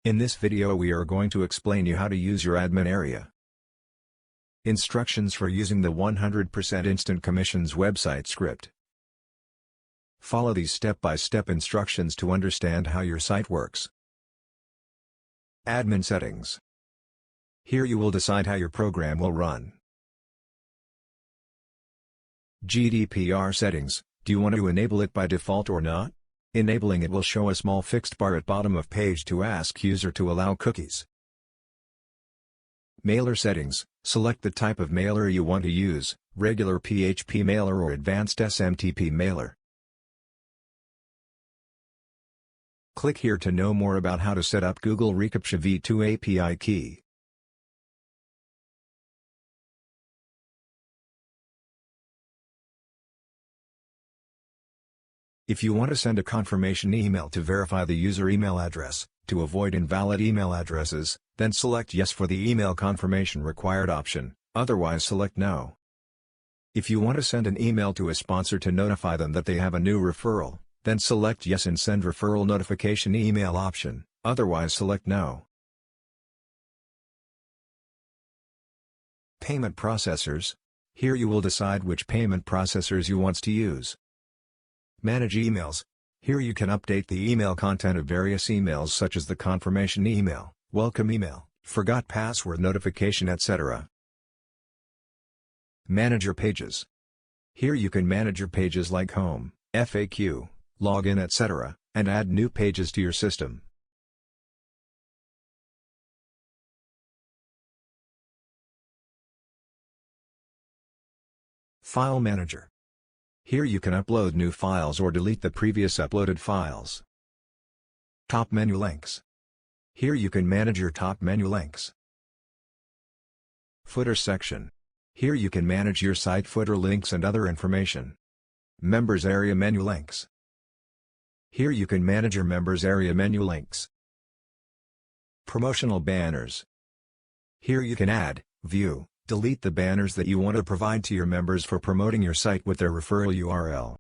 In this video we are going to explain you how to use your admin area. Instructions for using the 100% Instant Commissions website script. Follow these step-by-step instructions to understand how your site works. Admin settings. Here you will decide how your program will run. GDPR settings. Do you want to enable it by default or not? Enabling it will show a small fixed bar at bottom of page to ask user to allow cookies. Mailer settings. Select the type of mailer you want to use, regular PHP mailer or advanced SMTP mailer. Click here to know more about how to set up Google reCAPTCHA v2 API key. If you want to send a confirmation email to verify the user email address, to avoid invalid email addresses, then select Yes for the email confirmation required option, otherwise select No. If you want to send an email to a sponsor to notify them that they have a new referral, then select Yes and Send Referral Notification Email option, otherwise select No. Payment processors. Here you will decide which payment processors you want to use. Manage emails. Here you can update the email content of various emails such as the confirmation email, welcome email, forgot password notification, etc. Manage your pages. Here you can manage your pages like home, FAQ, login, etc., and add new pages to your system. File Manager. Here you can upload new files or delete the previous uploaded files. Top menu links. Here you can manage your top menu links. Footer section. Here you can manage your site footer links and other information. Members area menu links. Here you can manage your members area menu links. Promotional banners. Here you can add, view, delete the banners that you want to provide to your members for promoting your site with their referral URL.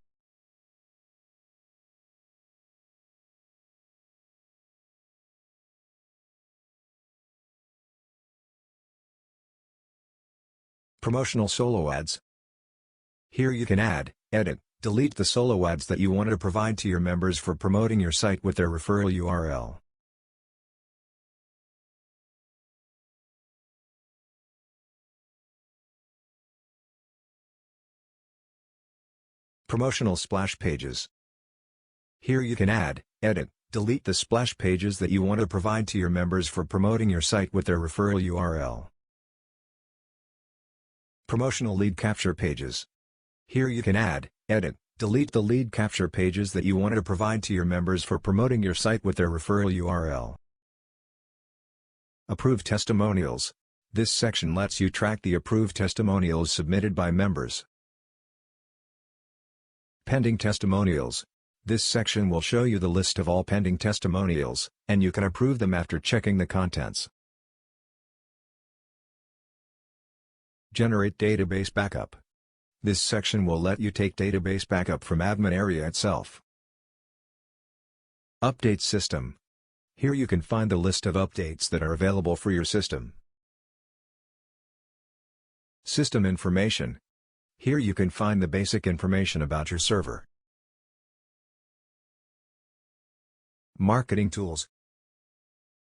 Promotional solo ads. Here you can add, edit, delete the solo ads that you want to provide to your members for promoting your site with their referral URL. Promotional splash pages. Here you can add, edit, delete the splash pages that you want to provide to your members for promoting your site with their referral URL. Promotional lead capture pages. Here you can add, edit, delete the lead capture pages that you want to provide to your members for promoting your site with their referral URL. Approved testimonials. This section lets you track the approved testimonials submitted by members. Pending testimonials. This section will show you the list of all pending testimonials, and you can approve them after checking the contents. Generate database backup. This section will let you take database backup from admin area itself. Update system. Here you can find the list of updates that are available for your system. System information. Here you can find the basic information about your server. Marketing tools.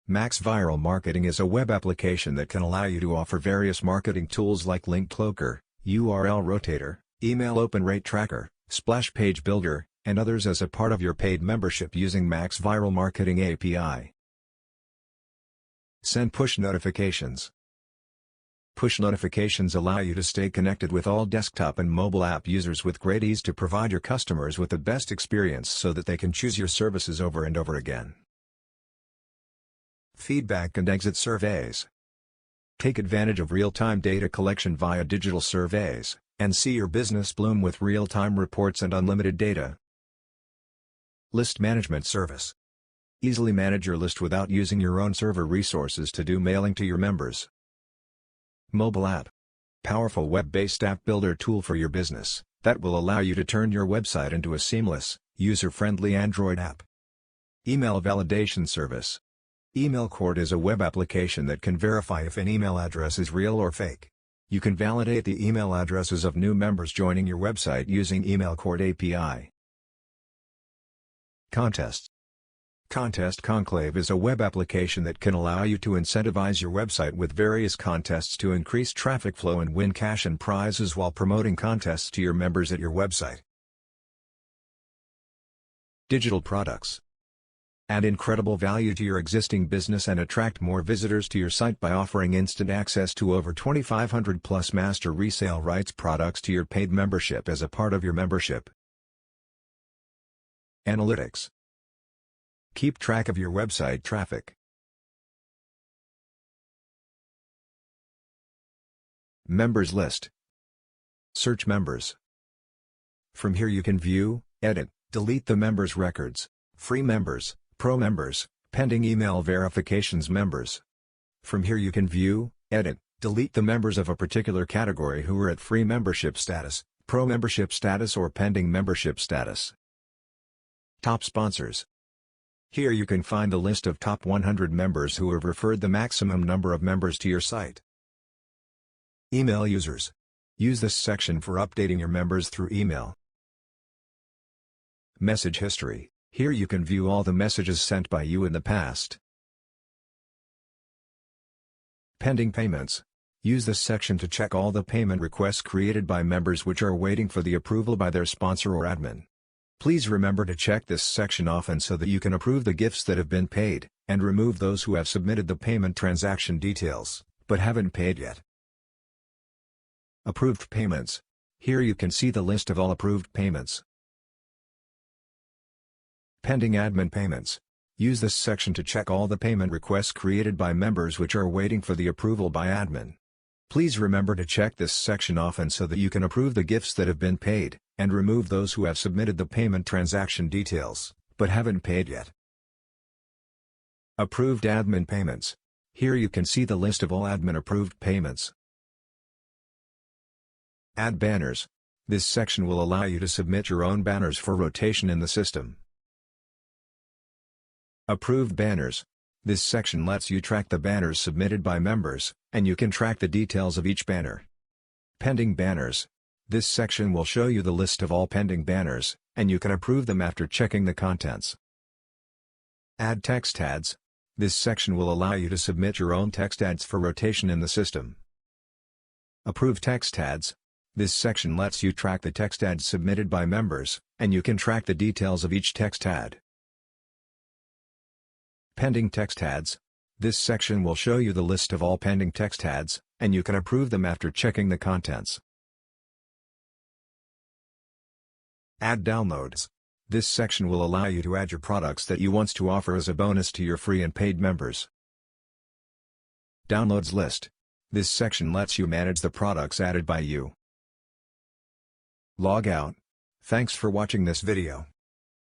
Max Viral Marketing is a web application that can allow you to offer various marketing tools like Link Cloaker, URL Rotator, Email Open Rate Tracker, Splash Page Builder, and others as a part of your paid membership using Max Viral Marketing API. Send push notifications. Push notifications allow you to stay connected with all desktop and mobile app users with great ease to provide your customers with the best experience so that they can choose your services over and over again. Feedback and exit surveys. Take advantage of real-time data collection via digital surveys, and see your business bloom with real-time reports and unlimited data. List management service. Easily manage your list without using your own server resources to do mailing to your members. Mobile app. Powerful web-based app builder tool for your business, that will allow you to turn your website into a seamless, user-friendly Android app. Email validation service. EmailCourt is a web application that can verify if an email address is real or fake. You can validate the email addresses of new members joining your website using EmailCourt API. Contests. Contest Conclave is a web application that can allow you to incentivize your website with various contests to increase traffic flow and win cash and prizes while promoting contests to your members at your website. Digital products. Add incredible value to your existing business and attract more visitors to your site by offering instant access to over 2,500 plus master resale rights products to your paid membership as a part of your membership. Analytics. Keep track of your website traffic. Members list. Search members. From here you can view, edit, delete the members' records, free members, pro members, pending email verifications members. From here you can view, edit, delete the members of a particular category who are at free membership status, pro membership status or pending membership status. Top sponsors. Here you can find the list of top 100 members who have referred the maximum number of members to your site. Email users. Use this section for updating your members through email. Message history. Here you can view all the messages sent by you in the past. Pending payments. Use this section to check all the payment requests created by members which are waiting for the approval by their sponsor or admin. Please remember to check this section often so that you can approve the gifts that have been paid, and remove those who have submitted the payment transaction details, but haven't paid yet. Approved payments. Here you can see the list of all approved payments. Pending admin payments. Use this section to check all the payment requests created by members which are waiting for the approval by admin. Please remember to check this section often so that you can approve the gifts that have been paid, and remove those who have submitted the payment transaction details, but haven't paid yet. Approved admin payments. Here you can see the list of all admin approved payments. Add banners. This section will allow you to submit your own banners for rotation in the system. Approved banners. This section lets you track the banners submitted by members, and you can track the details of each banner. Pending banners. This section will show you the list of all pending banners, and you can approve them after checking the contents. Add text ads. This section will allow you to submit your own text ads for rotation in the system. Approve text ads. This section lets you track the text ads submitted by members, and you can track the details of each text ad. Pending text ads. This section will show you the list of all pending text ads, and you can approve them after checking the contents. Add downloads. This section will allow you to add your products that you want to offer as a bonus to your free and paid members. Downloads list. This section lets you manage the products added by you. Log out. Thanks for watching this video.